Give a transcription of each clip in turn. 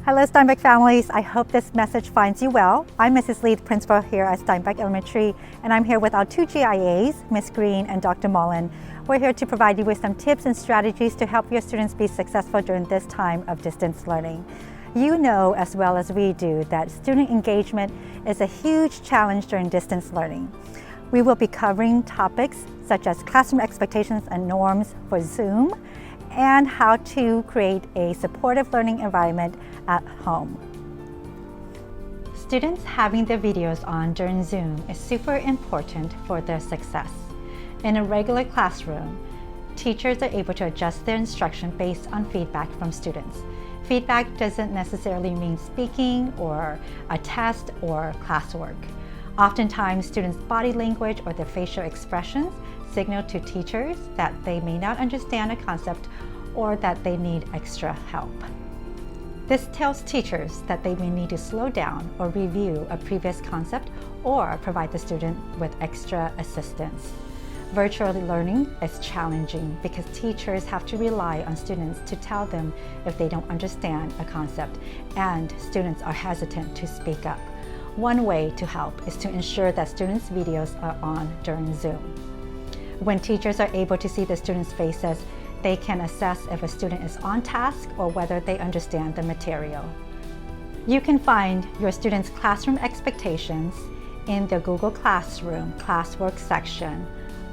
Hello Steinbeck families, I hope this message finds you well. I'm Mrs. Lee, the principal here at Steinbeck Elementary, and I'm here with our two GIAs, Ms. Green and Dr. Mullen. We're here to provide you with some tips and strategies to help your students be successful during this time of distance learning. You know as well as we do that student engagement is a huge challenge during distance learning. We will be covering topics such as classroom expectations and norms for Zoom, and how to create a supportive learning environment at home. Students having their videos on during Zoom is super important for their success. In a regular classroom, teachers are able to adjust their instruction based on feedback from students. Feedback doesn't necessarily mean speaking or a test or classwork. Oftentimes, students' body language or their facial expressions signal to teachers that they may not understand a concept or that they need extra help. This tells teachers that they may need to slow down or review a previous concept or provide the student with extra assistance. Virtual learning is challenging because teachers have to rely on students to tell them if they don't understand a concept, and students are hesitant to speak up. One way to help is to ensure that students' videos are on during Zoom. When teachers are able to see the students' faces, they can assess if a student is on task or whether they understand the material. You can find your students' classroom expectations in the Google Classroom classwork section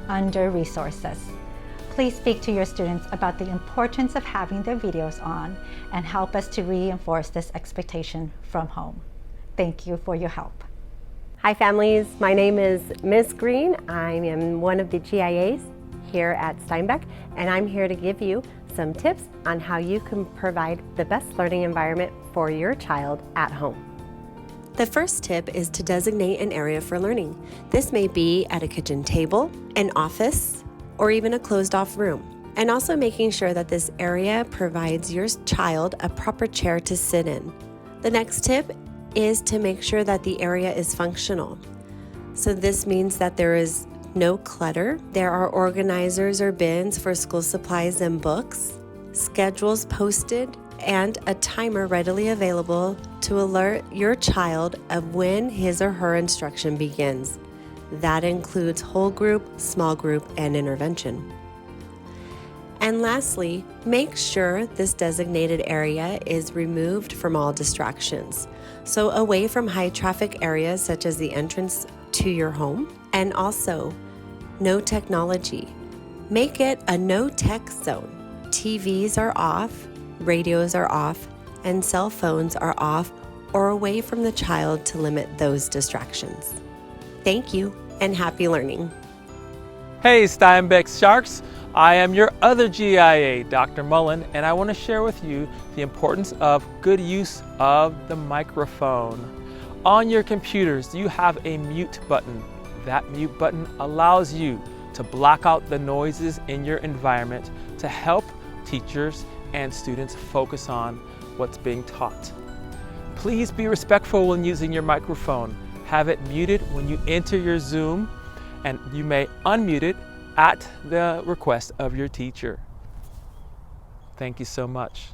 under Resources. Please speak to your students about the importance of having their videos on and help us to reinforce this expectation from home. Thank you for your help. Hi families, my name is Ms. Green. I am one of the GIAs here at Steinbeck, and I'm here to give you some tips on how you can provide the best learning environment for your child at home. The first tip is to designate an area for learning. This may be at a kitchen table, an office, or even a closed-off room. And also making sure that this area provides your child a proper chair to sit in. The next tip is to make sure that the area is functional. So this means that there is no clutter. There are organizers or bins for school supplies and books, schedules posted, and a timer readily available to alert your child of when his or her instruction begins. That includes whole group, small group, and intervention. And lastly, make sure this designated area is removed from all distractions. So away from high traffic areas such as the entrance to your home, and also no technology. Make it a no tech zone. TVs are off, radios are off, and cell phones are off or away from the child to limit those distractions. Thank you and happy learning. Hey Steinbeck Sharks, I am your other GIA, Dr. Mullen, and I want to share with you the importance of good use of the microphone. On your computers, you have a mute button. That mute button allows you to block out the noises in your environment to help teachers and students focus on what's being taught. Please be respectful when using your microphone. Have it muted when you enter your Zoom, and you may unmute it at the request of your teacher. Thank you so much.